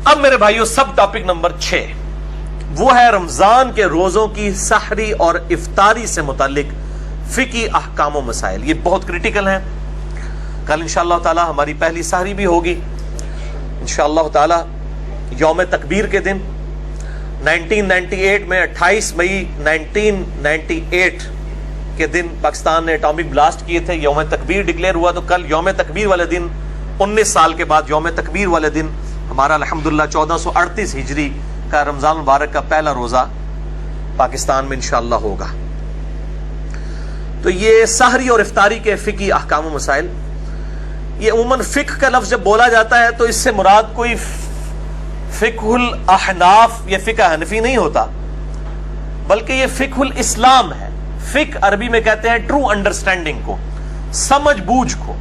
اب میرے بھائیوں سب ٹاپک نمبر 6 وہ ہے رمضان کے روزوں کی سحری اور افطاری سے متعلق فقہی احکام و مسائل. یہ بہت کرٹیکل ہیں. کل انشاءاللہ تعالی ہماری پہلی سحری بھی ہوگی انشاءاللہ تعالی یوم تکبیر کے دن 1998 میں 28 مئی 1998 کے دن پاکستان نے اٹامک بلاسٹ کیے تھے. یوم تکبیر ڈکلیئر ہوا, تو کل یوم تکبیر والے دن 19 سال کے بعد یوم تکبیر والے دن ہمارا الحمدللہ 1438 ہجری کا رمضان مبارک کا پہلا روزہ پاکستان میں انشاءاللہ ہوگا. تو یہ سحری اور افطاری کے فقہی احکام و مسائل. یہ عموماً فقہ کا لفظ جب بولا جاتا ہے تو اس سے مراد کوئی فقہ الاحناف یا فقہ حنفی نہیں ہوتا, بلکہ یہ فقہ الاسلام ہے. فقہ عربی میں کہتے ہیں ٹرو انڈرسٹینڈنگ کو, سمجھ بوجھ کو,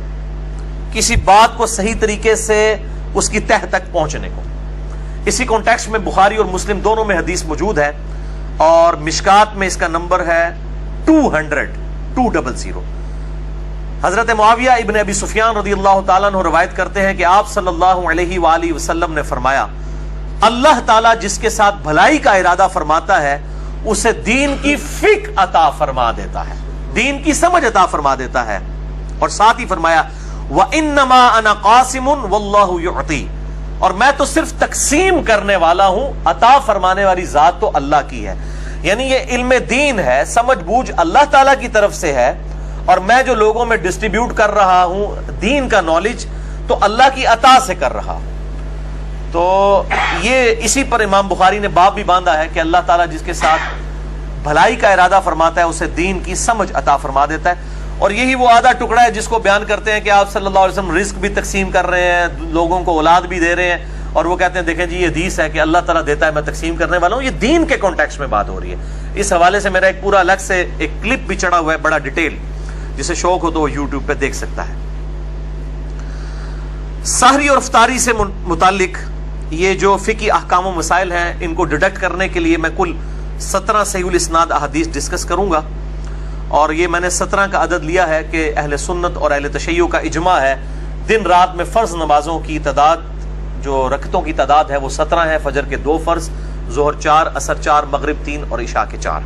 کسی بات کو صحیح طریقے سے اس کی تہ تک پہنچنے کو. اسی کانٹیکسٹ میں بخاری اور مسلم دونوں میں حدیث موجود ہے, اور مشکات میں اس کا نمبر ہے 200. حضرت معاویہ ابن ابی سفیان رضی اللہ تعالیٰ عنہ روایت کرتے ہیں کہ آپ صلی اللہ علیہ وآلہ وسلم نے فرمایا, اللہ تعالیٰ جس کے ساتھ بھلائی کا ارادہ فرماتا ہے اسے دین کی فقہ عطا فرما دیتا ہے, دین کی سمجھ عطا فرما دیتا ہے. اور ساتھ ہی فرمایا وَإِنَّمَا أَنَا قَاسِمٌ وَاللَّهُ يُعْطِي, اور میں تو صرف تقسیم کرنے والا ہوں, عطا فرمانے والی ذات تو اللہ کی ہے. یعنی یہ علم دین ہے, سمجھ بوجھ اللہ تعالیٰ کی طرف سے ہے, اور میں جو لوگوں میں ڈسٹریبیوٹ کر رہا ہوں دین کا نالج تو اللہ کی عطا سے کر رہا ہوں. تو یہ اسی پر امام بخاری نے باب بھی باندھا ہے کہ اللہ تعالیٰ جس کے ساتھ بھلائی کا ارادہ فرماتا ہے اسے دین کی سمجھ عطا فرما دیتا ہے. اور یہی وہ آدھا ٹکڑا ہے جس کو بیان کرتے ہیں کہ آپ صلی اللہ علیہ وسلم رزق بھی تقسیم کر رہے ہیں, لوگوں کو اولاد بھی دے رہے ہیں, اور وہ کہتے ہیں دیکھیں جی یہ حدیث ہے کہ اللہ تعالیٰ دیتا ہے میں تقسیم کرنے والا ہوں. یہ دین کے کانٹیکسٹ میں بات ہو رہی ہے. اس حوالے سے میرا ایک پورا الگ سے ایک کلپ بھی چڑھا ہوا ہے بڑا ڈیٹیل, جسے شوق ہو تو وہ یوٹیوب پہ دیکھ سکتا ہے. سحری اور افطاری سے متعلق یہ جو فقہی احکام و مسائل ہیں ان کو ڈیڈکٹ کرنے کے لیے میں کل 17 صحیح الاسناد احادیث ڈسکس کروں گا. اور یہ میں نے 17 کا عدد لیا ہے کہ اہل سنت اور اہل تشیع کا اجماع ہے دن رات میں فرض نمازوں کی تعداد, جو رکعتوں کی تعداد ہے وہ 17 ہے. فجر کے 2 فرض, ظہر 4, عصر 4, مغرب 3 اور عشاء کے 4.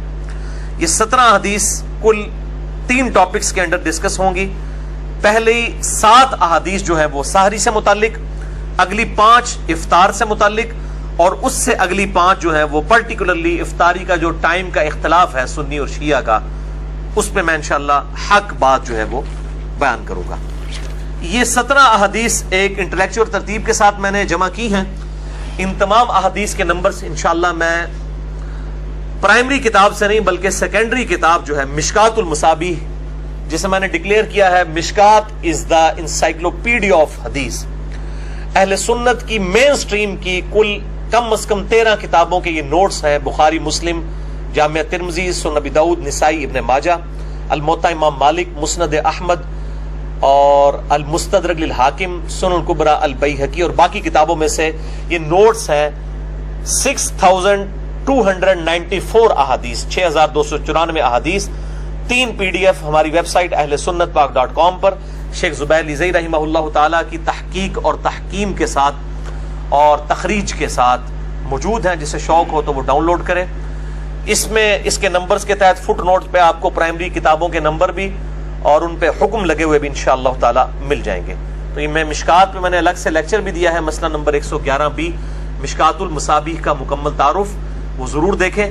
یہ 17 حدیث کل 3 ٹاپکس کے اندر ڈسکس ہوں گی. پہلی 7 احادیث جو ہے وہ سحری سے متعلق, اگلی 5 افطار سے متعلق, اور اس سے اگلی 5 جو ہے وہ پرٹیکولرلی افطاری کا جو ٹائم کا اختلاف ہے سنی اور شیعہ کا, اس پہ میں انشاءاللہ حق بات جو ہے وہ بیان کروں گا. یہ 17 احادیث ایک انٹلیکچوئل ترتیب کے ساتھ میں نے جمع کی ہیں. ان تمام احادیث کے نمبرز انشاءاللہ میں پرائمری کتاب سے نہیں بلکہ سیکنڈری کتاب جو ہے مشکات المصابیح, جسے میں نے ڈکلیئر کیا ہے مشکات از دا انسائکلوپیڈیا آف حدیث, اہل سنت کی مین سٹریم کی کل کم از کم 13 کتابوں کے یہ نوٹس ہیں. بخاری, مسلم, جامع ترمذی, سنن ابی داؤد, نسائی, ابن ماجہ, الموطا امام مالک, مسند احمد, اور المستدرک للحاکم, سنن الکبری البیہقی, اور باقی کتابوں میں سے یہ نوٹس ہیں 6294 احادیث, 6294 احادیث. 3 PDF ہماری ویب سائٹ اہل سنت پاک .com پر شیخ زبیر لیزئی رحمہ اللہ تعالیٰ کی تحقیق اور تحکیم کے ساتھ اور تخریج کے ساتھ موجود ہیں. جسے شوق ہو تو وہ ڈاؤن لوڈ کرے. اس میں اس کے نمبرز کے تحت فٹ نوٹ پہ آپ کو پرائمری کتابوں کے نمبر بھی اور ان پہ حکم لگے ہوئے بھی انشاءاللہ تعالی مل جائیں گے. تو یہ میں مشکات پہ میں نے الگ سے لیکچر بھی دیا ہے, مسئلہ نمبر 111B مشکات المصابیح کا مکمل تعارف, وہ ضرور دیکھیں.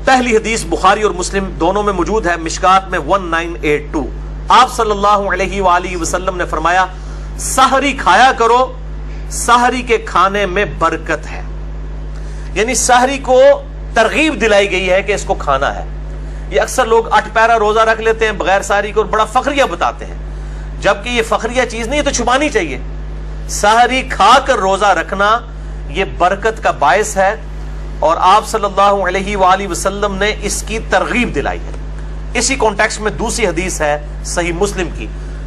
پہلی حدیث بخاری اور مسلم دونوں میں موجود ہے, مشکات میں 1982. آپ صلی اللہ علیہ وآلہ وسلم نے فرمایا سحری کھایا کرو, سحری کے کھانے میں برکت ہے. یعنی سحری کو ترغیب دلائی گئی ہے کہ اس کو کھانا ہے. یہ اکثر لوگ 8 پیرا روزہ رکھ لیتے ہیں بغیر سحری کو اور بڑا فخریہ بتاتے ہیں, جبکہ یہ فخریہ چیز نہیں, یہ تو چھپانی چاہیے. سحری کھا کر روزہ رکھنا یہ برکت کا باعث ہے, اور آپ صلی اللہ علیہ وآلہ وسلم نے اس کی ترغیب دلائی ہے. اسی کانٹیکسٹ میں دوسری حدیث ہے صحیح مسلم کی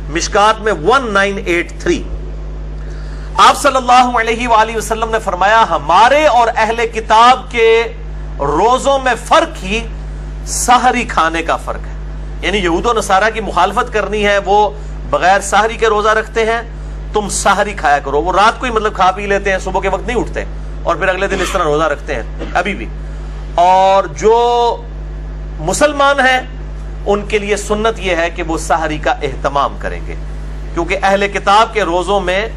مشکات میں 1983. آپ صلی اللہ علیہ وآلہ وسلم نے فرمایا ہمارے اور اہل کتاب کے روزوں میں فرق ہی سحری کھانے کا فرق ہے. یعنی یہود و نصارہ کی مخالفت کرنی ہے, وہ بغیر سحری کے روزہ رکھتے ہیں, تم سحری کھایا کرو. وہ رات کو ہی مطلب کھا پی لیتے ہیں, صبح کے وقت نہیں اٹھتے اور پھر اگلے دن اس طرح روزہ رکھتے ہیں ابھی بھی. اور جو مسلمان ہیں ان کے لیے سنت یہ ہے کہ وہ سحری کا اہتمام کریں گے, کیونکہ اہل کتاب کے روزوں میں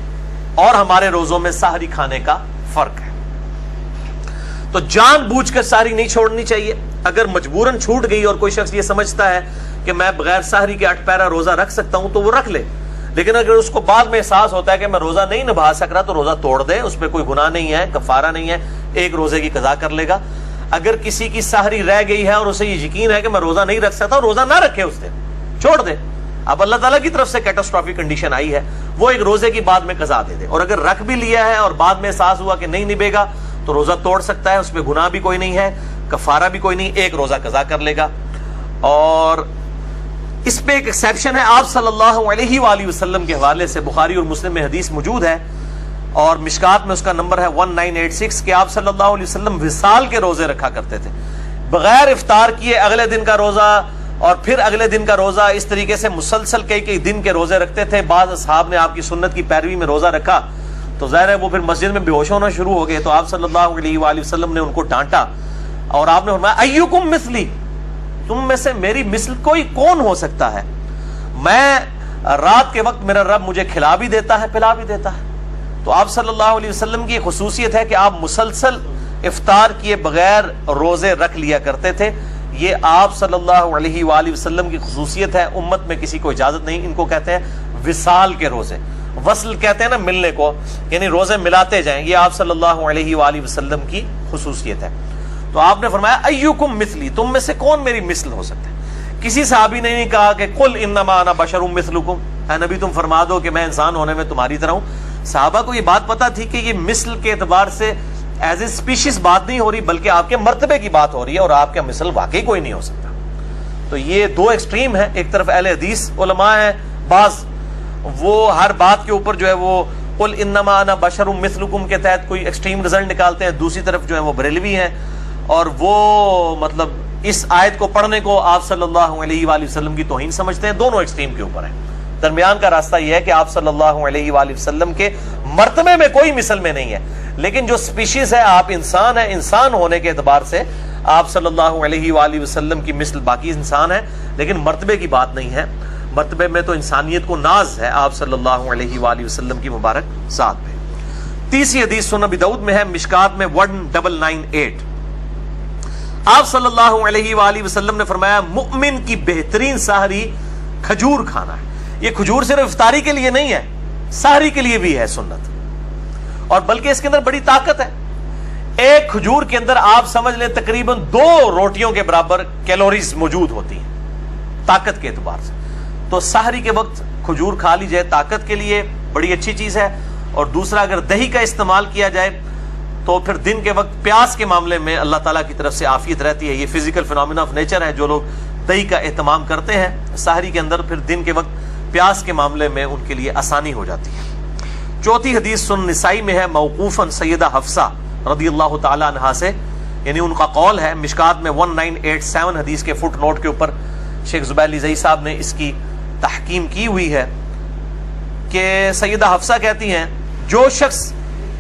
اور ہمارے روزوں میں سحری کھانے کا فرق ہے. تو جان بوجھ کر سحری نہیں چھوڑنی چاہیے. اگر مجبوراً چھوٹ گئی اور کوئی شخص یہ سمجھتا ہے کہ میں بغیر سحری کے 8 پیرا روزہ رکھ سکتا ہوں تو وہ رکھ لے, لیکن اگر اس کو بعد میں احساس ہوتا ہے کہ میں روزہ نہیں نبھا سک رہا تو روزہ توڑ دے, اس پہ کوئی گناہ نہیں ہے, کفارہ نہیں ہے, ایک روزے کی قضا کر لے گا. اگر کسی کی سحری رہ گئی ہے اور اسے یہ یقین ہے کہ میں روزہ نہیں رکھ سکتا, روزہ نہ رکھے, اس دن چھوڑ دے. اب اللہ تعالیٰ کی طرف سے کیٹاسٹرافک کنڈیشن آئی ہے, وہ ایک روزے کی بعد میں قضا دے دے. اور اگر رکھ بھی لیا ہے اور بعد میں احساس ہوا کہ نہیں نبھے گا تو روزہ توڑ سکتا ہے, اس میں گناہ بھی کوئی نہیں ہے, کفارہ بھی کوئی نہیں, ایک روزہ قضا کر لے گا. اور اس پہ ایک ایکسیپشن ہے, آپ صلی اللہ علیہ وآلہ وسلم کے حوالے سے بخاری اور مسلم میں حدیث موجود ہے اور مشکات میں اس کا نمبر ہے 1986 کہ آپ صلی اللہ علیہ وسلم وصال کے روزے رکھا کرتے تھے, بغیر افطار کیے اگلے دن کا روزہ اور پھر اگلے دن کا روزہ, اس طریقے سے مسلسل کئی دن کے روزے رکھتے تھے. بعض اصحاب نے آپ کی سنت کی پیروی میں روزہ رکھا تو ظاہر ہے وہ پھر مسجد میں بے ہوش ہونا شروع ہو گئے, تو آپ صلی اللہ علیہ وآلہ وسلم نے ان کو ڈانٹا اور آپ نے فرمایا ایکم مثلی, تم میں سے میری مثل کوئی کون ہو سکتا ہے, میں رات کے وقت میرا رب مجھے کھلا بھی دیتا ہے پلا بھی دیتا ہے. تو آپ صلی اللہ علیہ وسلم کی خصوصیت ہے کہ آپ مسلسل افطار کیے بغیر روزے رکھ لیا کرتے تھے. یہ آپ صلی اللہ علیہ وآلہ وسلم کی خصوصیت ہے, امت میں کسی کو اجازت نہیں. ان کو کہتے ہیں وصال کے روزے, وصل کہتے ہیں نا ملنے کو, یعنی روزے ملاتے جائیں, یہ آپ صلی اللہ علیہ وآلہ وسلم کی خصوصیت ہے. تو آپ نے فرمایا ایکم مثلی, تم میں سے کون میری مثل ہو سکتا ہے. کسی صحابی نے نہیں کہا کہ قل انما انا بشر مثلکم, اے نبی تم فرما دو کہ میں انسان ہونے میں تمہاری طرح ہوں. صحابہ کو یہ بات پتا تھی کہ یہ مثل کے اعتبار سے ایز اے اسپیشیز بات نہیں ہو رہی, بلکہ آپ کے مرتبے کی بات ہو رہی ہے, اور آپ کا مثل واقعی کوئی نہیں ہو سکتا. تو یہ دو ایکسٹریم ہیں, ایک طرف اہل حدیث علماء ہیں بعض, وہ ہر بات کے اوپر جو ہے وہ قل انما انا بشر مثلکم کے تحت کوئی ایکسٹریم رزلٹ نکالتے ہیں. دوسری طرف جو ہے وہ بریلوی ہیں اور وہ مطلب اس آیت کو پڑھنے کو آپ صلی اللہ علیہ وآلہ وسلم کی توہین سمجھتے ہیں. دونوں ایکسٹریم کے اوپر ہیں. درمیان کا راستہ یہ ہے کہ آپ صلی اللہ علیہ وآلہ وسلم کے مرتبے میں کوئی مثل میں نہیں ہے, لیکن جو سپیشیز ہے آپ انسان ہیں, انسان ہونے کے اعتبار سے آپ صلی اللہ علیہ وآلہ وسلم کی مثل باقی انسان ہے, لیکن مرتبے کی بات نہیں ہے. مرتبے میں تو انسانیت کو ناز ہے آپ صلی اللہ علیہ وآلہ وسلم کی مبارک ذات پہ. تیسری حدیث سنن ابی داؤد میں ہے, مشکات میں 1998. آپ صلی اللہ علیہ وآلہ وسلم نے فرمایا مؤمن کی بہترین سحری کھجور کھانا ہے. یہ کھجور صرف افطاری کے لیے نہیں ہے, سحری کے لیے بھی ہے سنت, اور بلکہ اس کے اندر بڑی طاقت ہے. ایک کھجور کے اندر آپ سمجھ لیں تقریباً 2 روٹیوں کے برابر کیلوریز موجود ہوتی ہیں طاقت کے اعتبار سے. تو سحری کے وقت کھجور کھا لی جائے طاقت کے لیے بڑی اچھی چیز ہے. اور دوسرا اگر دہی کا استعمال کیا جائے تو پھر دن کے وقت پیاس کے معاملے میں اللہ تعالیٰ کی طرف سے عافیت رہتی ہے. یہ فزیکل فینومینا آف نیچر ہے, جو لوگ دہی کا اہتمام کرتے ہیں سحری کے اندر, پھر دن کے وقت پیاس کے معاملے میں ان کے لیے آسانی ہو جاتی ہے. چوتھی حدیث سنن نسائی میں ہے موقوفاً سیدہ حفصہ رضی اللہ تعالی عنہا سے, یعنی ان کا قول ہے. مشکات میں 1987 حدیث کے فٹ نوٹ کے اوپر شیخ زبیر لیزئی صاحب نے اس کی تحکیم کی ہوئی ہے کہ سیدہ حفصہ کہتی ہیں جو شخص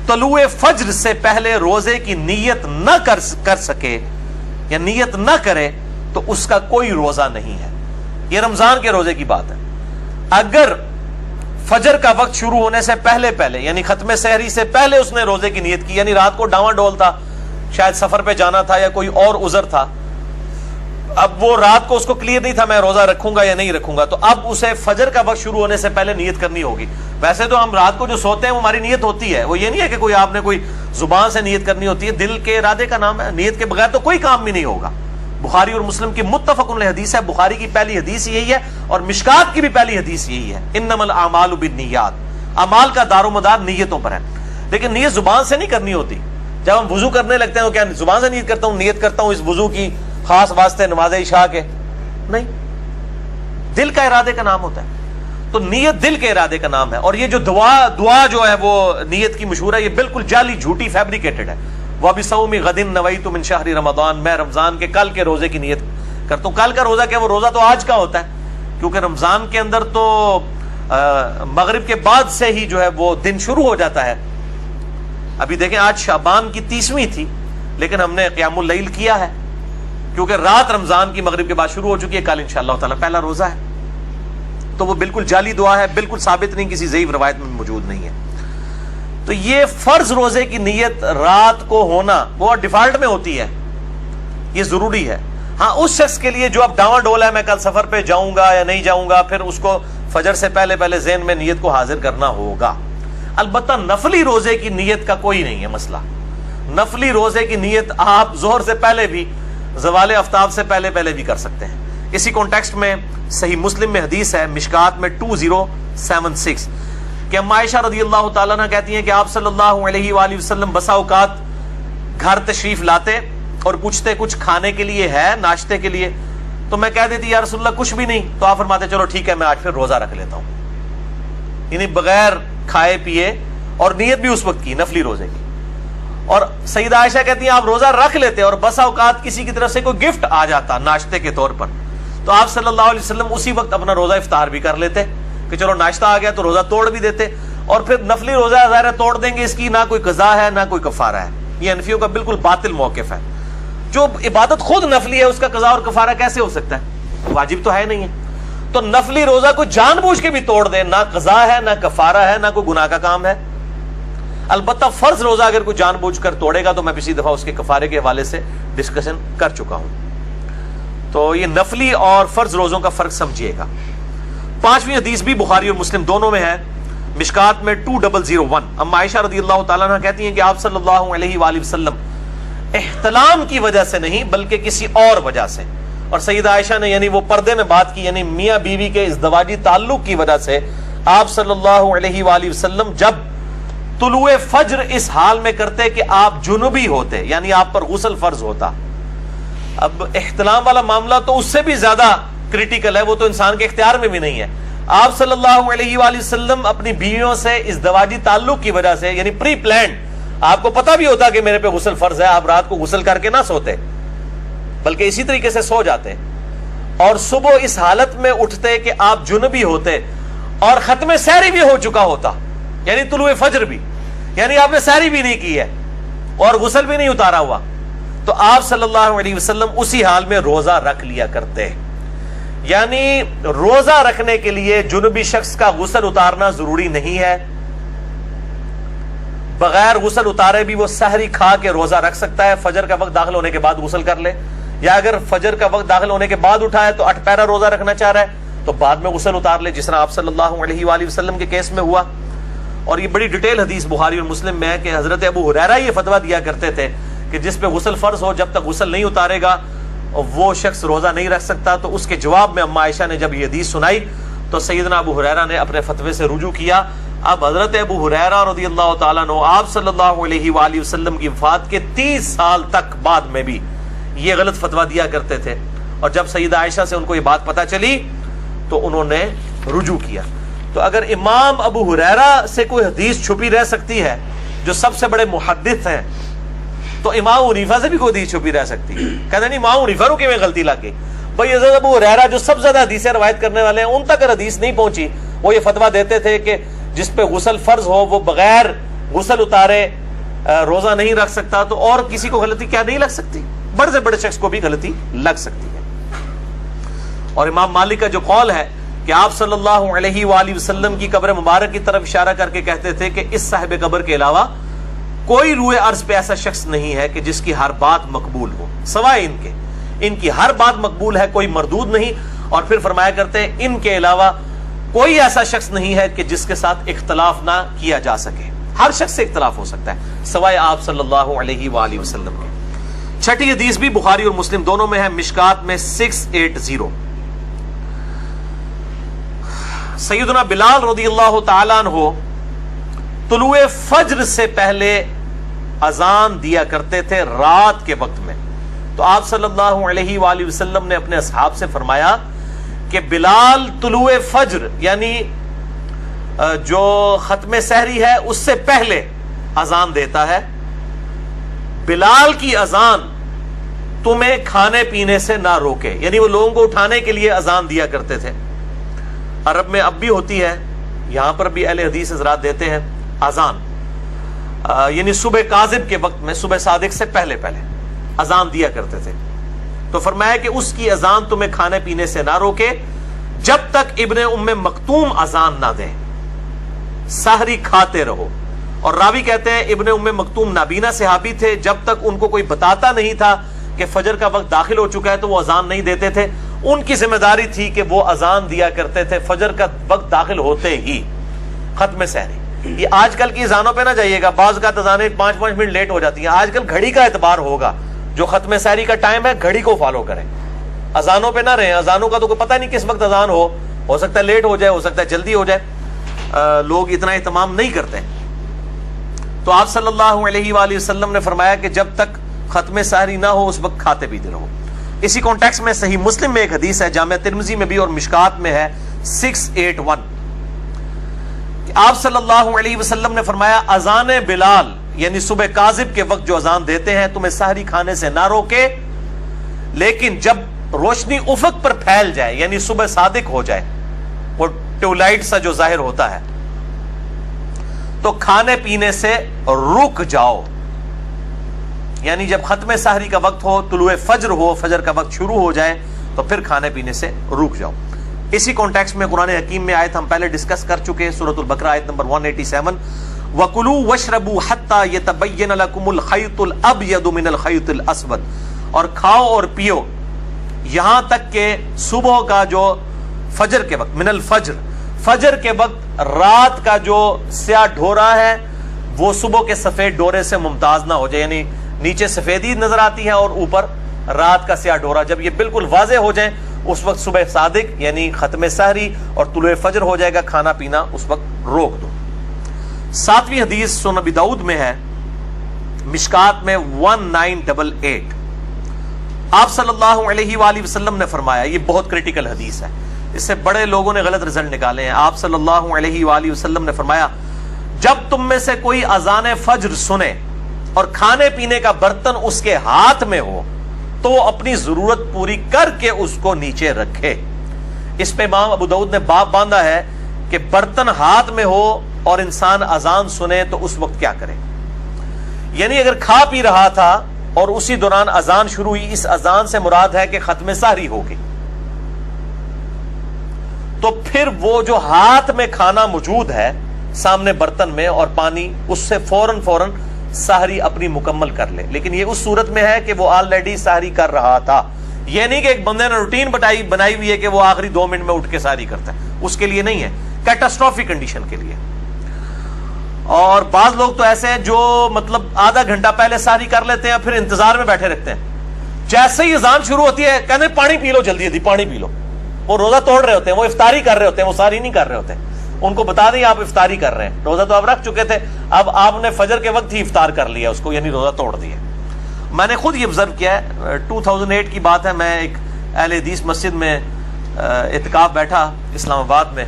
طلوع فجر سے پہلے روزے کی نیت نہ کر سکے یا نیت نہ کرے تو اس کا کوئی روزہ نہیں ہے. یہ رمضان کے روزے کی بات ہے. اگر فجر کا وقت شروع ہونے سے پہلے یعنی ختم سحری سے پہلے اس نے روزے کی نیت کی, یعنی رات کو ڈاواں ڈول تھا, شاید سفر پہ جانا تھا یا کوئی اور عذر تھا, اب وہ رات کو اس کو کلیئر نہیں تھا میں روزہ رکھوں گا یا نہیں رکھوں گا, تو اب اسے فجر کا وقت شروع ہونے سے پہلے نیت کرنی ہوگی. ویسے تو ہم رات کو جو سوتے ہیں وہ ہماری نیت ہوتی ہے, وہ یہ نہیں ہے کہ کوئی آپ نے کوئی زبان سے نیت کرنی ہوتی ہے, دل کے ارادے کا نام ہے. نیت کے بغیر تو کوئی کام بھی نہیں ہوگا. بخاری اور مسلم کی متفق علیہ حدیث ہے, بخاری کی پہلی حدیث یہی ہے اور مشکات کی بھی پہلی حدیث یہی ہے, انما الاعمال بالنیات, اعمال کا دار و مدار نیتوں پر ہے. لیکن نیت زبان سے نہیں کرنی ہوتی. جب ہم وضو کرنے لگتے ہیں تو کیا زبان سے نیت کرتا ہوں, نیت کرتا ہوں اس وضو کی خاص واسطے نماز عشاء کے, نہیں, دل کا ارادے کا نام ہوتا ہے. تو نیت دل کے ارادے کا نام ہے. اور یہ جو دعا جو ہے وہ نیت کی مشہور ہے, یہ بالکل جعلی جھوٹی فیبریکیٹڈ ہے. وَبِصَوْمِ غَدٍ نَوَيْتُ مِنْ شَهْرِ رمضان, میں رمضان کے کل کے روزے کی نیت کرتا ہوں. کل کا روزہ کیا, وہ روزہ تو آج کا ہوتا ہے, کیونکہ رمضان کے اندر تو مغرب کے بعد سے ہی جو ہے وہ دن شروع ہو جاتا ہے. ابھی دیکھیں آج شعبان کی 30ویں تھی لیکن ہم نے قیام اللیل کیا ہے کیونکہ رات رمضان کی مغرب کے بعد شروع ہو چکی ہے. کل انشاءاللہ تعالی پہلا روزہ ہے. تو وہ بالکل جعلی دعا ہے, بالکل ثابت نہیں, کسی ضعیف روایت میں موجود نہیں ہے. تو یہ فرض روزے کی نیت رات کو ہونا وہ ڈیفالٹ میں ہوتی ہے, یہ ضروری ہے. ہاں اس شخص کے لیے جو اب ڈاواں ڈول ہے میں کل سفر پہ جاؤں گا یا نہیں جاؤں گا, پھر اس کو فجر سے پہلے ذہن میں نیت کو حاضر کرنا ہوگا. البتہ نفلی روزے کی نیت کا کوئی نہیں ہے مسئلہ. نفلی روزے کی نیت آپ ظہر سے پہلے بھی, زوال آفتاب سے پہلے بھی کر سکتے ہیں. اسی کانٹیکسٹ میں صحیح مسلم میں حدیث ہے مشکات میں 2076 کہ ام عائشہ رضی اللہ تعالیٰ عنہ کہتی ہیں کہ آپ صلی اللہ علیہ وآلہ وسلم بسا اوقات گھر تشریف لاتے اور پوچھتے کچھ کھانے کے لیے ہے, ناشتے کے لیے, تو میں کہہ دیتی یا رسول اللہ کچھ بھی نہیں. تو آپ فرماتے چلو ٹھیک ہے میں آج پھر روزہ رکھ لیتا ہوں, یعنی بغیر کھائے پیے, اور نیت بھی اس وقت کی نفلی روزے کی. اور سیدہ عائشہ کہتی ہیں آپ روزہ رکھ لیتے اور بسا اوقات کسی کی طرف سے کوئی گفٹ آ جاتا ناشتے کے طور پر, تو آپ صلی اللہ علیہ وسلم اسی وقت اپنا روزہ افطار بھی کر لیتے کہ چلو ناشتہ آ گیا تو روزہ توڑ بھی دیتے, اور پھر نفلی روزہ ظاہر توڑ دیں گے, اس کی نہ کوئی قضا ہے نہ کوئی کفارہ ہے. یہ حنفیوں کا بالکل باطل موقف ہے. جو عبادت خود نفلی ہے اس کا قضا اور کفارہ کیسے ہو سکتا ہے, واجب تو ہے نہیں ہے. تو نفلی روزہ کو جان بوجھ کے بھی توڑ دے, نہ قضا ہے نہ کفارہ ہے نہ کوئی گناہ کا کام ہے. البتہ فرض روزہ اگر کوئی جان بوجھ کر توڑے گا تو میں پچھلی دفعہ اس کے کفارے کے حوالے سے ڈسکشن کر چکا ہوں. تو یہ نفلی اور فرض روزوں کا فرق سمجھیے گا. 5ویں حدیث بھی بخاری اور مسلم دونوں میں ہے, مشکات میں 2001. ام عائشہ رضی اللہ تعالیٰ عنہ کہتی ہیں کہ آپ صلی اللہ علیہ وآلہ وسلم احتلام کی وجہ سے نہیں بلکہ کسی اور وجہ سے, اور سیدہ عائشہ نے یعنی وہ پردے میں بات کی, یعنی میاں بیوی کے ازدواجی تعلق کی وجہ سے آپ صلی اللہ علیہ وآلہ وسلم جب طلوع فجر اس حال میں کرتے کہ آپ جنوبی ہوتے, یعنی آپ پر غسل فرض ہوتا. اب احتلام والا معاملہ تو اس سے بھی زیادہ کریٹیکل ہے, وہ تو انسان کے اختیار میں بھی نہیں ہے. آپ صلی اللہ علیہ وآلہ وسلم اپنی بیویوں سے ازدواجی تعلق کی وجہ سے, یعنی پری پلانڈ, آپ کو پتا بھی ہوتا کہ میرے پہ غسل فرض ہے, آپ رات کو غسل کر کے نہ سوتے بلکہ اسی طریقے سے سو جاتے, اور صبح اس حالت میں اٹھتے کہ آپ جنبی ہوتے اور ختم سحری بھی ہو چکا ہوتا, یعنی طلوع فجر بھی, یعنی آپ نے سحری بھی نہیں کی ہے اور غسل بھی نہیں اتارا ہوا, تو آپ صلی اللہ علیہ وسلم اسی حال میں روزہ رکھ لیا کرتے. یعنی روزہ رکھنے کے لیے جنبی شخص کا غسل اتارنا ضروری نہیں ہے, بغیر غسل اتارے بھی وہ سحری کھا کے روزہ رکھ سکتا ہے. فجر کا وقت داخل ہونے کے بعد غسل کر لے, یا اگر فجر کا وقت داخل ہونے کے بعد اٹھا ہے تو 8 پیرا روزہ رکھنا چاہ رہا ہے تو بعد میں غسل اتار لے, جس طرح آپ صلی اللہ علیہ وآلہ وسلم کے کیس میں ہوا. اور یہ بڑی ڈیٹیل حدیث بخاری اور مسلم میں ہے کہ حضرت ابو ہریرہ یہ فتویٰ دیا کرتے تھے کہ جس پہ غسل فرض ہو جب تک غسل نہیں اتارے گا وہ شخص روزہ نہیں رکھ سکتا. تو اس کے جواب میں اما عائشہ نے جب یہ حدیث سنائی تو سیدنا ابو ہریرہ نے اپنے فتوے سے رجوع کیا. اب حضرت ابو ہریرہ رضی اللہ تعالیٰ عنہ آپ صلی اللہ علیہ وآلہ وسلم کی وفات کے 30 سال تک بعد میں بھی یہ غلط فتویٰ دیا کرتے تھے, اور جب سیدہ عائشہ سے ان کو یہ بات پتہ چلی تو انہوں نے رجوع کیا. تو اگر امام ابو ہریرہ سے کوئی حدیث چھپی رہ سکتی ہے جو سب سے بڑے محدث ہیں, تو امام حنیفہ سے بھی کوئی حدیث چھپی رہ سکتی ہے. کہتے نہیں امام حنیفہ کو میں غلطی لگ گئی, بھائی حضرت ابو ہریرہ جو سب سے زیادہ حدیثیں روایت کرنے والے ہیں ان تک حدیث نہیں پہنچی. وہ یہ فتویٰ دیتے تھے کہ جس پہ غسل فرض ہو وہ بغیر غسل اتارے روزہ نہیں رکھ سکتا, تو اور کسی کو غلطی کیا نہیں لگ سکتی, بڑے سے بڑے شخص کو بھی غلطی لگ سکتی ہے. اور امام مالک کا جو قول ہے کہ آپ صلی اللہ علیہ وآلہ وسلم کی قبر مبارک کی طرف اشارہ کر کے کہتے تھے کہ اس صاحب قبر کے علاوہ کوئی روئے ارض پہ ایسا شخص نہیں ہے کہ جس کی ہر بات مقبول ہو, سوائے ان کی ہر بات مقبول ہے, کوئی مردود نہیں. اور پھر فرمایا کرتے ہیں ان کے علاوہ کوئی ایسا شخص نہیں ہے کہ جس کے ساتھ اختلاف نہ کیا جا سکے, ہر شخص سے اختلاف ہو سکتا ہے سوائے آپ صلی اللہ علیہ وآلہ وسلم کے. 6ٹھی حدیث بھی بخاری اور مسلم دونوں میں ہے, مشکات میں 680. سیدنا بلال رضی اللہ تعالیٰ عنہ طلوع فجر سے پہلے اذان دیا کرتے تھے رات کے وقت میں. تو آپ صلی اللہ علیہ وآلہ وسلم نے اپنے اصحاب سے فرمایا کہ بلال طلوع فجر یعنی جو ختم سحری ہے اس سے پہلے اذان دیتا ہے. بلال کی اذان تمہیں کھانے پینے سے نہ روکے, یعنی وہ لوگوں کو اٹھانے کے لیے اذان دیا کرتے تھے. عرب میں اب بھی ہوتی ہے یہاں پر بھی اہل حدیث حضرات دیتے ہیں اذان، یعنی صبح کاذب کے وقت میں، صبح صادق سے پہلے اذان دیا کرتے تھے. تو فرمایا کہ اس کی اذان تمہیں کھانے پینے سے نہ روکے جب تک ابن ام مکتوم اذان نہ دیں، سحری کھاتے رہو. اور راوی کہتے ہیں ابن ام مکتوم نابینا صحابی تھے، جب تک ان کو کوئی بتاتا نہیں تھا کہ فجر کا وقت داخل ہو چکا ہے تو وہ اذان نہیں دیتے تھے. ان کی ذمہ داری تھی کہ وہ اذان دیا کرتے تھے فجر کا وقت داخل ہوتے ہی، ختم سحری. یہ آج کل کی اذانوں پہ نہ جائیے گا، بعض کا اذانیں 5 منٹ لیٹ ہو جاتی ہیں. آج کل گھڑی کا اعتبار ہوگا، جو ختم سحری کا ٹائم ہے گھڑی کو فالو کریں، اذانوں پہ نہ رہیں. اذانوں کا تو کوئی پتہ نہیں کس وقت اذان ہو سکتا ہے لیٹ ہو جائے، ہو سکتا ہے جلدی ہو جائے. لوگ اتنا اہتمام نہیں کرتے. تو آپ صلی اللہ علیہ وآلہ وسلم نے فرمایا کہ جب تک ختم سحری نہ ہو اس وقت کھاتے پیتے رہو. اسی کانٹیکس میں صحیح مسلم میں ایک حدیث ہے، جامع ترمذی میں بھی اور مشکات میں ہے 681، کہ آپ صلی اللہ علیہ وسلم نے فرمایا اذان بلال یعنی صبح کاذب کے وقت جو اذان دیتے ہیں تمہیں سحری کھانے سے نہ روکے، لیکن جب روشنی افق پر پھیل جائے یعنی صبح صادق ہو جائے، وہ ٹیولائٹ سا جو ظاہر ہوتا ہے، تو کھانے پینے سے رک جاؤ. یعنی جب ختم سحری کا وقت ہو، طلوع فجر ہو، فجر کا وقت شروع ہو جائے تو پھر کھانے پینے سے رک جاؤ. اسی کانٹیکس میں قرآن حکیم میں آیت ہم پہلے ڈسکس کر چکے، سورۃ البقرہ آیت نمبر 187، وَكُلُوا وَاشْرَبُوا حَتَّى يَتَبَيَّنَ لَكُمُ الْخَيْطُ الْأَبْيَضُ مِنَ الْخَيْطِ الْأَسْوَدِ، اور کھاؤ اور پیو یہاں تک کہ صبح کا جو فجر کے وقت، من الفجر، فجر کے وقت رات کا جو سیاہ ڈھورا ہے وہ صبح کے سفید ڈورے سے ممتاز نہ ہو جائے. یعنی نیچے سفیدی نظر آتی ہے اور اوپر رات کا سیاہ ڈورا، جب یہ بالکل واضح ہو جائے اس وقت صبح صادق یعنی ختم سحری اور طلوع فجر ہو جائے گا، کھانا پینا اس وقت روک دو. 7ویں حدیث سنن ابی داؤد میں ہے، مشکات میں 1988، آپ صلی اللہ علیہ وآلہ وسلم نے فرمایا، یہ بہت کریٹیکل حدیث ہے، اس سے بڑے لوگوں نے غلط رزلٹ نکالے ہیں. آپ صلی اللہ علیہ وآلہ وسلم نے فرمایا جب تم میں سے کوئی اذان فجر سنے اور کھانے پینے کا برتن اس کے ہاتھ میں ہو تو وہ اپنی ضرورت پوری کر کے اس کو نیچے رکھے. اس پہ امام ابو داؤد نے باب باندھا ہے کہ برتن ہاتھ میں ہو اور انسان اذان سنے تو اس وقت کیا کرے. یعنی اگر کھا پی رہا تھا اور اسی دوران اذان شروع ہوئی، اس اذان سے مراد ہے کہ ختم سحری ہوگی، تو پھر وہ جو ہاتھ میں کھانا موجود ہے سامنے برتن میں اور پانی، اس سے فوراً سحری اپنی مکمل کر لے. لیکن یہ اس صورت میں ہے کہ وہ آلریڈی سحری کر رہا تھا. یہ نہیں کہ ایک بندے نے روٹین بنائی ہوئی ہے کہ وہ آخری 2 منٹ میں اٹھ کے سحری کرتا ہے، اس کے لیے نہیں ہے، کیٹاسٹروفک کنڈیشن کے لیے. اور بعض لوگ تو ایسے ہیں جو مطلب آدھا گھنٹہ پہلے سحری کر لیتے ہیں پھر انتظار میں بیٹھے رہتے ہیں. جیسے ہی اذان شروع ہوتی ہے کہتے ہیں پانی پی لو، جلدی پانی پی لو. وہ روزہ توڑ رہے ہوتے ہیں، وہ افطاری کر رہے ہوتے ہیں، وہ سحری نہیں کر رہے ہوتے. ان کو بتا دیں آپ افطاری کر رہے ہیں، روزہ تو آپ رکھ چکے تھے، اب آپ نے فجر کے وقت ہی افطار کر لیا اس کو، یعنی روزہ توڑ دیا. میں نے خود یہ آبزرو کیا ہے، 2008 کی بات ہے، میں ایک اہل حدیث مسجد میں اعتکاف بیٹھا اسلام آباد میں.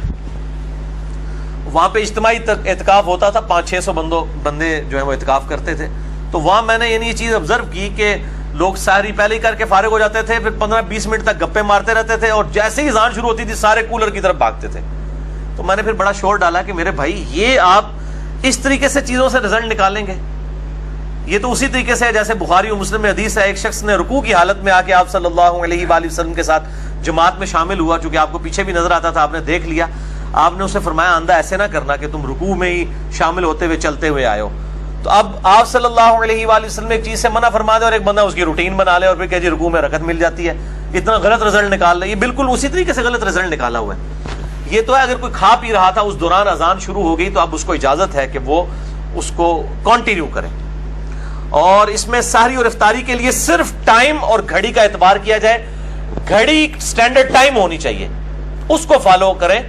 وہاں پہ اجتماعی اعتکاف ہوتا تھا، 500-600 بندے جو ہیں وہ اعتکاف کرتے تھے. تو وہاں میں نے یعنی یہ چیز آبزرو کی کہ لوگ سحری پہلے ہی کر کے فارغ ہو جاتے تھے، پھر 15-20 منٹ تک گپے مارتے رہتے تھے، اور جیسے ہی اذان شروع ہوتی تھی سارے کولر کی طرف بھاگتے تھے. تو میں نے پھر بڑا شور ڈالا کہ میرے بھائی یہ آپ اس طریقے سے چیزوں سے رزلٹ نکالیں گے؟ یہ تو اسی طریقے سے جیسے بخاری اور مسلم میں حدیث ہے، ایک شخص نے رکوع کی حالت میں آ کے آپ صلی اللہ علیہ وآلہ وسلم کے ساتھ جماعت میں شامل ہوا، چونکہ آپ کو پیچھے بھی نظر آتا تھا، آپ نے دیکھ لیا. آپ نے اسے فرمایا آندہ ایسے نہ کرنا کہ تم رکوع میں ہی شامل ہوتے ہوئے چلتے ہوئے آئے ہو. تو اب آپ صلی اللہ علیہ وآلہ وسلم ایک چیز سے منع فرما دے اور ایک بندہ اس کی روٹین بنا لے اور پھر کہ جی رکوع میں رکعت مل جاتی ہے، اتنا غلط رزلٹ نکال لے. یہ بالکل اسی طریقے سے غلط رزلٹ نکالا ہوا ہے. یہ تو ہے اگر کوئی کھا پی رہا تھا اس دوران اذان شروع ہو گئی تو اب اس کو اجازت ہے کہ وہ اس کو کنٹینیو کرے. اور اس میں سحری اور افطاری کے لیے صرف ٹائم اور گھڑی کا اعتبار کیا جائے. گھڑی سٹینڈرڈ ٹائم ہونی چاہیے، اس کو فالو کریں.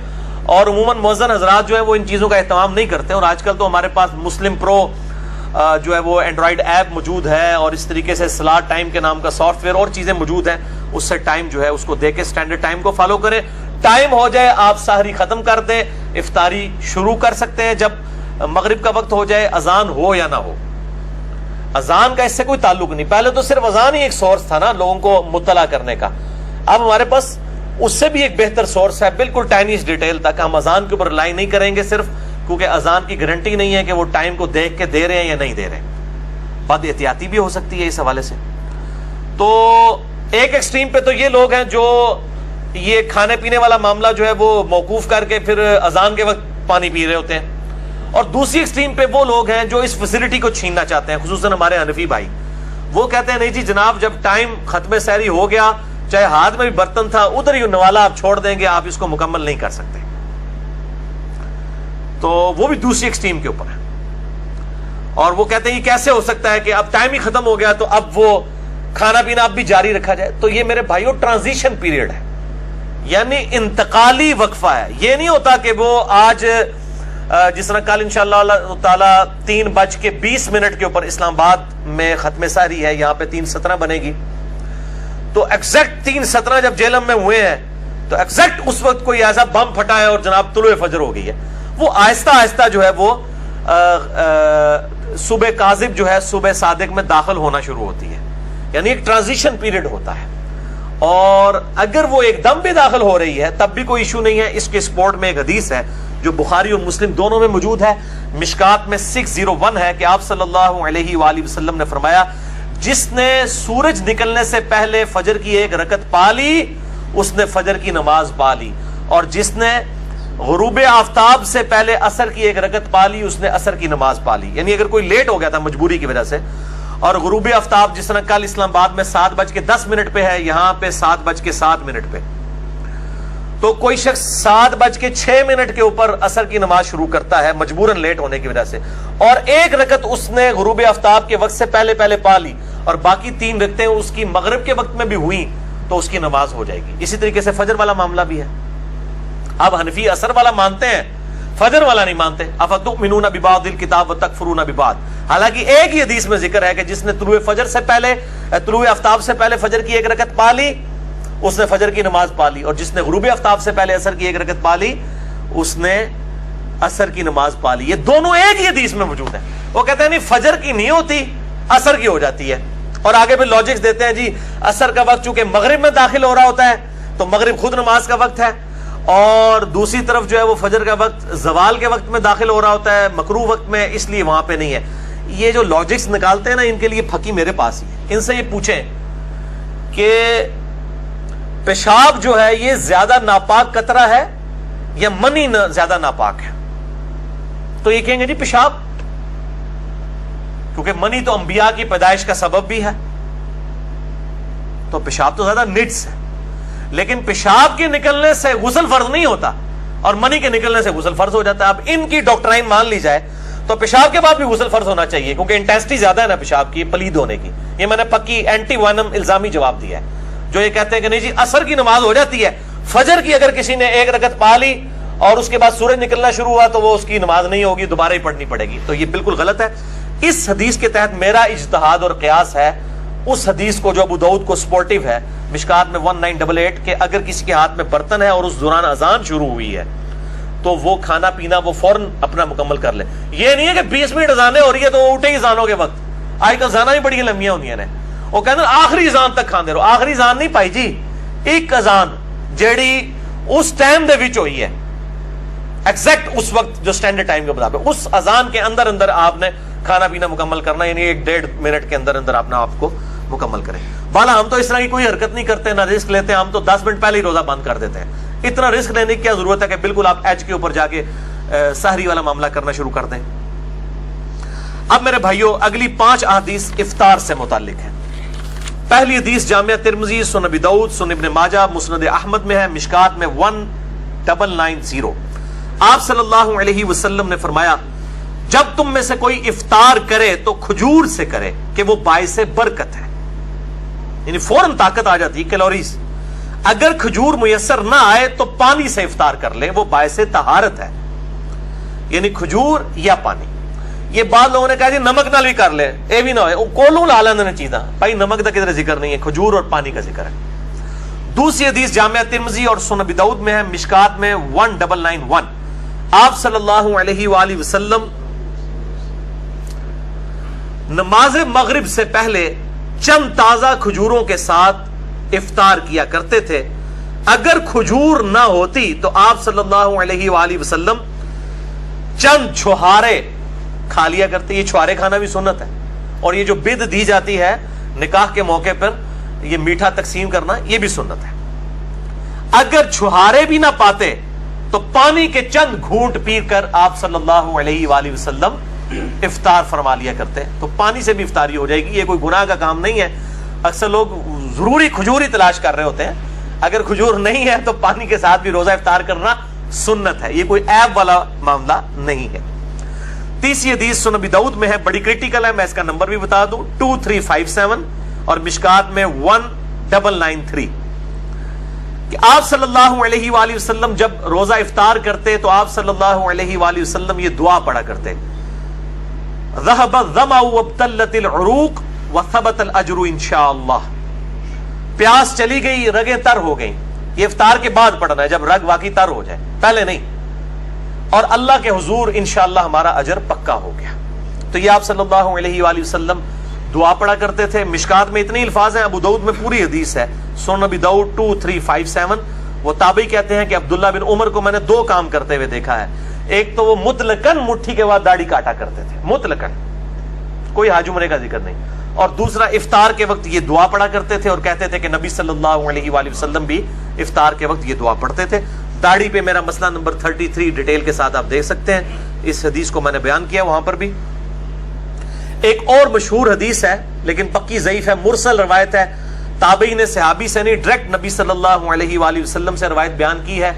اور عموماً مؤذن حضرات جو ہیں وہ ان چیزوں کا اہتمام نہیں کرتے. اور آج کل تو ہمارے پاس مسلم پرو جو ہے وہ اینڈرائڈ ایپ موجود ہے اور اس طریقے سے سلاٹ ٹائم کے نام کا سافٹ ویئر اور چیزیں موجود ہیں، اس سے ٹائم جو ہے اس کو دے کے سٹینڈرڈ ٹائم کو فالو کریں. ٹائم ہو جائے آپ سحری ختم کر دیں، افطاری شروع کر سکتے ہیں جب مغرب کا وقت ہو جائے، اذان ہو یا نہ ہو. اذان کا اس سے کوئی تعلق نہیں. پہلے تو صرف اذان ہی ایک سورس تھا نا لوگوں کو مطلع کرنے کا. اب ہمارے پاس اس سے بھی ایک بہتر سورس ہے بالکل ٹائنیس ڈیٹیل تک. ہم اذان کے اوپر ریلائی نہیں کریں گے صرف کیونکہ اذان کی گارنٹی نہیں ہے کہ وہ ٹائم کو دیکھ کے دے رہے ہیں یا نہیں دے رہے ہیں, بد احتیاطی بھی ہو سکتی ہے اس حوالے سے. تو ایک ایکسٹریم پہ تو یہ لوگ ہیں جو یہ کھانے پینے والا معاملہ جو ہے وہ موقوف کر کے پھر اذان کے وقت پانی پی رہے ہوتے ہیں, اور دوسری ایکسٹریم پہ وہ لوگ ہیں جو اس فیسلٹی کو چھیننا چاہتے ہیں, خصوصاً ہمارے حنفی بھائی. وہ کہتے ہیں نہیں جی جناب جب ٹائم ختم سحری ہو گیا, چاہے ہاتھ میں بھی برتن تھا ادھر ہی نوالا آپ چھوڑ دیں گے, آپ اس کو مکمل نہیں کر سکتے. تو وہ بھی دوسری ایکسٹریم کے اوپر ہے, اور وہ کہتے ہیں یہ کیسے ہو سکتا ہے کہ اب ٹائم ہی ختم ہو گیا تو اب وہ کھانا پینا اب بھی جاری رکھا جائے. تو یہ میرے بھائیوں ٹرانزیشن پیریڈ ہے, یعنی انتقالی وقفہ ہے. یہ نہیں ہوتا کہ وہ آج جس طرح کل انشاءاللہ تعالی 3:20 کے اوپر اسلام آباد میں ختم سحری ہے, یہاں پہ 3:17 بنے گی, تو ایگزیکٹ 3:17 جب جہلم میں ہوئے ہیں تو ایگزیکٹ اس وقت کوئی ایسا بم پھٹا ہے اور جناب طلوع فجر ہو گئی ہے. وہ آہستہ آہستہ جو ہے وہ صبح کاذب جو ہے صبح صادق میں داخل ہونا شروع ہوتی ہے, یعنی ایک ٹرانزیشن پیریڈ ہوتا ہے. اور اگر وہ ایک دم بھی داخل ہو رہی ہے تب بھی کوئی ایشو نہیں ہے. اس کے سپورٹ میں ایک حدیث ہے جو بخاری اور مسلم دونوں میں موجود ہے, مشکات میں 601 ہے کہ آپ صلی اللہ علیہ وآلہ وسلم نے فرمایا جس نے سورج نکلنے سے پہلے فجر کی ایک رکعت پا لی اس نے فجر کی نماز پا لی, اور جس نے غروب آفتاب سے پہلے عصر کی ایک رکعت پا لی اس نے عصر کی نماز پا لی. یعنی اگر کوئی لیٹ ہو گیا تھا مجبوری کی وجہ سے, اور غروب آفتاب جس طرح کل اسلام آباد میں 7:10 پہ ہے, یہاں پہ 7:07 پہ, تو کوئی شخص 7:06 کے اوپر عصر کی نماز شروع کرتا ہے مجبوراً لیٹ ہونے کی وجہ سے, اور ایک رکعت اس نے غروب آفتاب کے وقت سے پہلے پا لی, اور باقی 3 رکعتیں اس کی مغرب کے وقت میں بھی ہوئی تو اس کی نماز ہو جائے گی. اسی طریقے سے فجر والا معاملہ بھی ہے. اب حنفی عصر والا مانتے ہیں, فجر والا نہیں مانتے. افتؤمنون ببعض الکتاب وتکفرون ببعض. حالانکہ ایک ہی حدیث میں ذکر ہے کہ جس نے طلوع آفتاب سے پہلے فجر کی ایک رکعت پا لی اس نے فجر کی نماز پا لی, اور جس نے غروب آفتاب سے پہلے عصر کی ایک رکعت پا لی اس نے عصر کی نماز پا لی. یہ دونوں ایک ہی حدیث میں موجود ہیں. وہ کہتے ہیں نہیں فجر کی نہیں ہوتی عصر کی ہو جاتی ہے, اور آگے پھر لاجکس دیتے ہیں جی عصر کا وقت چونکہ مغرب میں داخل ہو رہا ہوتا ہے تو مغرب خود نماز کا وقت ہے, اور دوسری طرف جو ہے وہ فجر کا وقت زوال کے وقت میں داخل ہو رہا ہوتا ہے مکروہ وقت میں, اس لیے وہاں پہ نہیں ہے. یہ جو لاجکس نکالتے ہیں نا ان کے لیے پھکی میرے پاس ہی ہے. ان سے یہ پوچھیں کہ پیشاب جو ہے یہ زیادہ ناپاک قطرہ ہے یا منی زیادہ ناپاک ہے, تو یہ کہیں گے جی پیشاب, کیونکہ منی تو انبیاء کی پیدائش کا سبب بھی ہے, تو پیشاب تو زیادہ نجس ہے. لیکن پیشاب کے نکلنے سے غسل فرض نہیں ہوتا اور منی کے نکلنے سے غسل فرض ہو جاتا ہے. اب ان کی ڈاکٹرائن مان لی جائے تو پیشاب کے بعد بھی غسل فرض ہونا چاہیے, کیونکہ انٹینسٹی زیادہ ہے نا پیشاب کی پلید ہونے کی. یہ میں نے پکی اینٹی وائنم الزامی جواب دیا ہے جو یہ کہتے ہیں کہ نہیں جی عصر کی نماز ہو جاتی ہے, فجر کی اگر کسی نے ایک رکعت پا لی اور اس کے بعد سورج نکلنا شروع ہوا تو وہ اس کی نماز نہیں ہوگی, دوبارہ ہی پڑھنی پڑے گی. تو یہ بالکل غلط ہے. اس حدیث کے تحت میرا اجتہاد اور قیاس ہے اس حدیث کو جو ابو داؤد کو سپورٹیو ہے مشکات میں 1988 کہ اگر کسی کے ہاتھ میں برتن ہے اور اس دوران اذان شروع ہوئی ہے تو وہ کھانا پینا وہ فوراً اپنا مکمل کر لے. یہ نہیں ہے کہ 20 منٹ اذانیں ہو رہی ہے تو وہ اٹھے ہی اذانوں کے وقت. آج کل اذانیں بھی بڑی لمبیاں ہوتی ہیں, وہ کہتے ہیں آخری اذان تک کھاندے رہو. آخری اذان نہیں پائی جی, ایک اذان جیڑی اس ٹائم دے وچ ہوئی ہے ایگزیکٹ اس وقت جو سٹینڈرڈ ٹائم کے مطابق, اس اذان کے اندر اندر آپ نے کھانا پینا مکمل کرنا, یعنی 1-1.5 منٹ کے اندر اندر اپنا آپ کو مکمل کریں. بالا ہم تو اس طرح کی کوئی حرکت نہیں کرتے, نہ رسک لیتے, ہم تو 10 منٹ پہلے ہی روزہ بند کر دیتے ہیں. اتنا رسک لینے کی کیا ضرورت ہے کہ بالکل آپ ایج کے اوپر جا کے سحری والا معاملہ کرنا شروع کر دیں. اب میرے بھائیوں اگلی 5 احادیث افطار سے متعلق ہیں. پہلی حدیث جامعہ ترمذی, سنن ابی داؤد, سنن ابن ماجہ, مسند احمد میں ہے, مشکات میں 1990. آپ صلی اللہ علیہ وسلم نے فرمایا جب تم میں سے کوئی افطار کرے تو کھجور سے کرے کہ وہ باعث برکت ہے, یعنی فوراً طاقت آ جاتی ہے, کیلوریز. اگر کھجور میسر نہ آئے تو پانی سے افطار کر لے, وہ باعث طہارت ہے, یعنی کھجور یا پانی. یہ بعض لوگوں نے کہا جی نمک نال بھی کر لے, اے بھی نہ ہوئے, کولوں لا لیندے نے چیزاں. بھائی نمک کا کدھر ذکر نہیں ہے, کھجور اور پانی کا ذکر ہے. دوسری حدیث جامعہ ترمذی اور سنن ابی داؤد میں ہے, مشکات میں 1991. آپ صلی اللہ علیہ وآلہ وسلم نماز مغرب سے پہلے چند تازہ کھجوروں کے ساتھ افطار کیا کرتے تھے. اگر کھجور نہ ہوتی تو آپ صلی اللہ علیہ وآلہ وسلم چند چھہارے کھا لیا کرتے. یہ چھہارے کھانا بھی سنت ہے, اور یہ جو بد دی جاتی ہے نکاح کے موقع پر یہ میٹھا تقسیم کرنا, یہ بھی سنت ہے. اگر چھہارے بھی نہ پاتے تو پانی کے چند گھونٹ پی کر آپ صلی اللہ علیہ وآلہ وسلم افطار فرما لیا کرتے. تو پانی سے بھی افطاری ہو جائے گی, یہ کوئی گناہ کا کام نہیں ہے. اکثر لوگ ضروری کھجور ہی تلاش کر رہے ہوتے ہیں, اگر کھجور نہیں ہے تو پانی کے ساتھ بھی روزہ افطار کرنا سنت ہے, یہ کوئی عیب والا معاملہ نہیں ہے. تیسری حدیث سنن ابی داؤد میں ہے, بڑی کریٹیکل ہے, میں اس کا نمبر بھی بتا دوں 2357 اور مشکات میں 1993 کہ آپ صلی اللہ علیہ وآلہ وسلم جب روزہ افطار کرتے تو آپ صلی اللہ علیہ وآلہ وسلم یہ دعا پڑھا کرتے, ذهب الظمأ وابتلت العروق وثبت الاجر انشاءاللہ. پیاس چلی گئی, رگیں تر ہو گئیں. یہ افطار کے بعد پڑھنا ہے جب رگ واقعی تر ہو جائے, پہلے نہیں. اور اللہ کے حضور انشاءاللہ ہمارا اجر پکا ہو گیا. تو یہ آپ صلی اللہ علیہ وآلہ وسلم دعا پڑھا کرتے تھے. مشکات میں اتنے الفاظ ہیں, ابو داؤد میں پوری حدیث ہے. سنن ابی داؤد 2357. وہ تابعی کہتے ہیں کہ عبداللہ بن عمر کو میں نے دو کام کرتے ہوئے دیکھا ہے. ایک تو وہ مطلقاً مٹھی کے بعد داڑھی کاٹا کرتے تھے, مطلقاً, کوئی حج عمرے کا ذکر نہیں. اور دوسرا افطار کے وقت یہ دعا پڑھا کرتے تھے اور کہتے تھے کہ نبی صلی اللہ علیہ وآلہ وسلم بھی افطار کے وقت یہ دعا پڑھتے تھے. داڑھی پہ میرا مسئلہ نمبر 33 ڈیٹیل کے ساتھ آپ دیکھ سکتے ہیں, اس حدیث کو میں نے بیان کیا وہاں پر بھی. ایک اور مشہور حدیث ہے لیکن پکی ضعیف ہے, مرسل روایت ہے, تابعی نے صحابی سے نہیں ڈائریکٹ نبی صلی اللہ علیہ وآلہ وسلم سے روایت بیان کی ہے.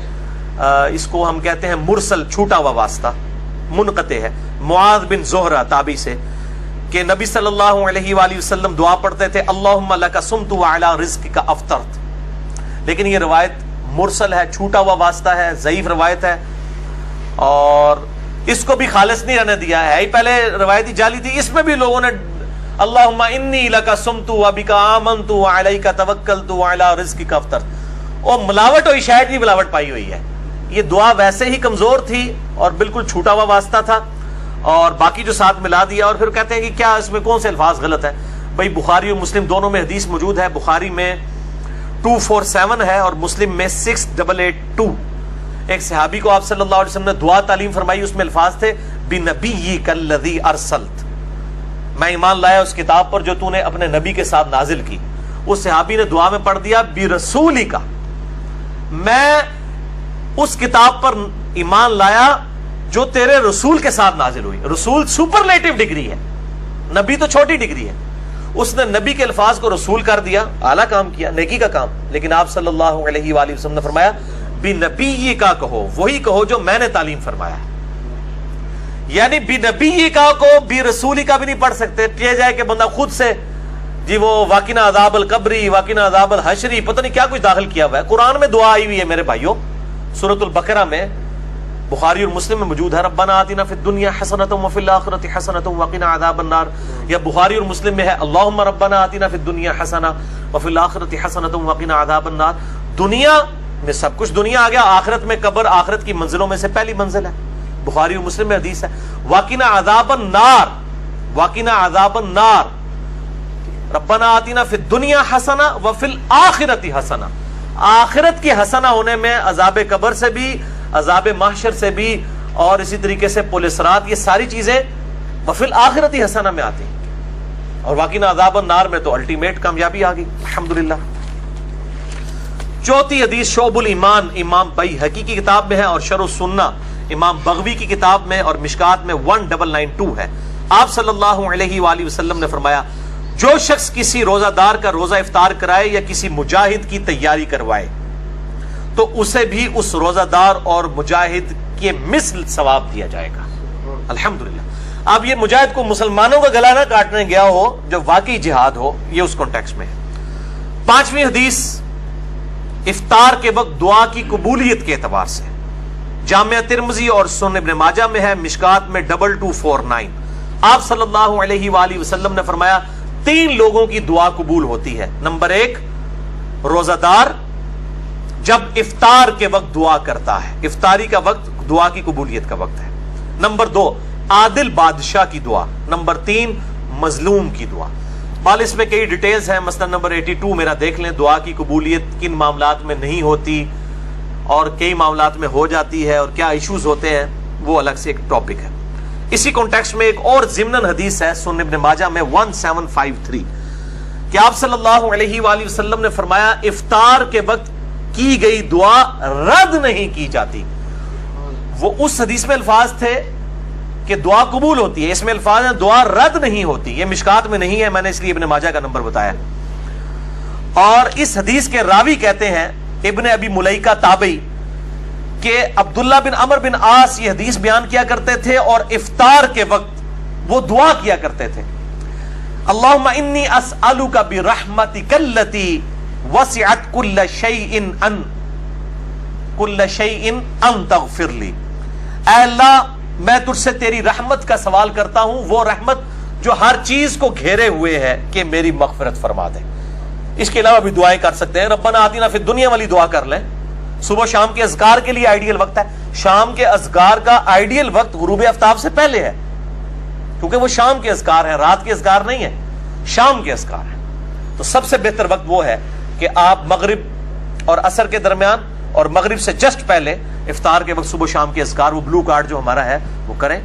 اس کو ہم کہتے ہیں مرسل, چھوٹا ہوا واسطہ, منقطع ہے. معاذ بن زہرہ تابعی سے کہ نبی صلی اللہ علیہ وآلہ وسلم دعا پڑھتے تھے اللہم لک صمت وعلی رزقک افطرت. لیکن یہ روایت مرسل ہے, چھوٹا ہوا واسطہ ہے, ضعیف روایت ہے, اور اس کو بھی خالص نہیں رہنے دیا ہے. پہلے روایت ہی جعلی تھی, اس میں بھی لوگوں نے اللہم انی لک صمت وبک آمنت وعلیک توکلت وعلی رزقک افطرت, اور ملاوٹ ہوئی, شاید بھی ملاوٹ پائی ہوئی ہے. یہ دعا ویسے ہی کمزور تھی اور بالکل چھوٹا ہوا واسطہ تھا, اور باقی جو ساتھ ملا دیا. اور پھر کہتے ہیں کہ کیا اس میں کون سے الفاظ غلط ہیں. بھائی بخاری اور مسلم دونوں میں حدیث موجود ہے. بخاری میں 247 ہے اور مسلم میں 6882. ایک صحابی کو آپ صلی اللہ علیہ وسلم نے دعا تعلیم فرمائی, اس میں الفاظ تھے بنبیک الذی ارسلت, میں ایمان لایا اس کتاب پر جو تو نے اپنے نبی کے ساتھ نازل کی. اس صحابی نے دعا میں پڑھ دیا برسولک, میں اس کتاب پر ایمان لایا جو تیرے رسول کے ساتھ نازل ہوئی. رسول سپرلیٹو ڈگری ہے, نبی تو چھوٹی ڈگری ہے. اس نے نبی کے الفاظ کو رسول کر دیا, اعلیٰ کام کیا, نیکی کا کام. لیکن آپ صلی اللہ علیہ وآلہ وسلم نے فرمایا بنبی کا کہو, وہی کہو جو میں نے تعلیم فرمایا ہے. یعنی بنبی کا کو برسولی کا بھی نہیں پڑھ سکتے. یہ جائے کہ بندہ خود سے جی وہ واقعنا عذاب القبری, واقعنا عذاب الحشری, پتہ نہیں کیا کچھ داخل کیا ہوا ہے. قرآن میں دعا آئی ہوئی ہے میرے بھائیوں, سورۃ البقرہ میں, بخاری اور مسلم میں موجود ہے, ربنا آتنا فی الدنیا حسنۃ وفی الآخرۃ حسنۃ وقنا عذاب النار. یا بخاری اور مسلم میں ہے اللہم ربنا آتنا فی الدنیا حسنہ وفی الآخرۃ حسنۃ وقنا عذاب النار. دنیا میں سب کچھ دنیا آ گیا, آخرت میں قبر آخرت کی منزلوں میں سے پہلی منزل ہے. بخاری اور مسلم میں حدیث ہے وقنا عذاب النار, وقنا عذاب النار, ربنا آتنا فی الدنیا حسنہ وفی الآخرۃ حسنہ. آخرت کی حسنہ ہونے میں عذاب قبر سے بھی, عذاب محشر سے بھی, اور اسی طریقے سے پل صراط, یہ ساری چیزیں وفی الآخرۃ حسنہ میں آتی ہیں. اور واقعی عذاب النار میں تو الٹیمیٹ کامیابی آ گئی الحمدللہ. چوتھی حدیث شعب الایمان امام بیہقی کی کتاب میں ہے, اور شرح السنہ امام بغوی کی کتاب میں, اور مشکات میں 1992 ہے. آپ صلی اللہ علیہ وآلہ وسلم نے فرمایا جو شخص کسی روزہ دار کا روزہ افطار کرائے یا کسی مجاہد کی تیاری کروائے تو اسے بھی اس روزہ دار اور مجاہد کے مثل ثواب دیا جائے گا الحمدللہ. اب یہ مجاہد کو مسلمانوں کا گلا نہ کاٹنے گیا ہو جو واقعی جہاد ہو, یہ اس کانٹیکسٹ میں ہے. پانچویں حدیث افطار کے وقت دعا کی قبولیت کے اعتبار سے جامعہ ترمذی اور سنن ابن ماجہ میں ہے, مشکات میں 2249. آپ صلی اللہ علیہ وآلہ وسلم نے فرمایا 3 لوگوں کی دعا قبول ہوتی ہے. نمبر 1 روزہ دار جب افطار کے وقت دعا کرتا ہے, افطاری کا وقت دعا کی قبولیت کا وقت ہے. نمبر 2 عادل بادشاہ کی دعا. نمبر 3 مظلوم کی دعا. بال اس میں کئی ڈیٹیلز ہیں. مسئلہ نمبر 82 میرا دیکھ لیں. دعا کی قبولیت کن معاملات میں نہیں ہوتی اور کئی معاملات میں ہو جاتی ہے اور کیا ایشوز ہوتے ہیں، وہ الگ سے ایک ٹاپک ہے. اسی کانٹیکسٹ میں ایک اور ضمناً حدیث ہے سنن ابن ماجہ میں 1753 کہ آپ صلی اللہ علیہ وآلہ وسلم نے فرمایا افطار کے وقت کی گئی دعا رد نہیں کی جاتی. وہ اس حدیث میں الفاظ تھے کہ دعا قبول ہوتی ہے، اس میں الفاظ ہیں دعا رد نہیں ہوتی. یہ مشکات میں نہیں ہے، میں نے اس لیے ابن ماجہ کا نمبر بتایا. اور اس حدیث کے راوی کہتے ہیں ابن ابی ملیکہ تابعی کہ عبداللہ بن عمر بن عاص یہ حدیث بیان کیا کرتے تھے اور افطار کے وقت وہ دعا کیا کرتے تھے، اللہم انی اسألک برحمتک التی وسعت کل شیء ان تغفر لی. اے اللہ میں تجھ سے تیری رحمت کا سوال کرتا ہوں، وہ رحمت جو ہر چیز کو گھیرے ہوئے ہے، کہ میری مغفرت فرما دے. اس کے علاوہ بھی دعائیں کر سکتے ہیں. ربنا آتنا فی الدنیا والی دعا کر لیں. صبح شام کے اذکار کے لیے آئیڈیل وقت ہے. شام کے اذکار کا آئیڈیل وقت غروب آفتاب سے پہلے ہے، کیونکہ وہ شام کے اذکار ہیں، رات کے اذکار نہیں ہے، شام کے اذکار ہیں. تو سب سے بہتر وقت وہ ہے کہ آپ مغرب اور عصر کے درمیان اور مغرب سے جسٹ پہلے افطار کے وقت صبح شام کے اذکار، وہ بلو کارڈ جو ہمارا ہے وہ کریں.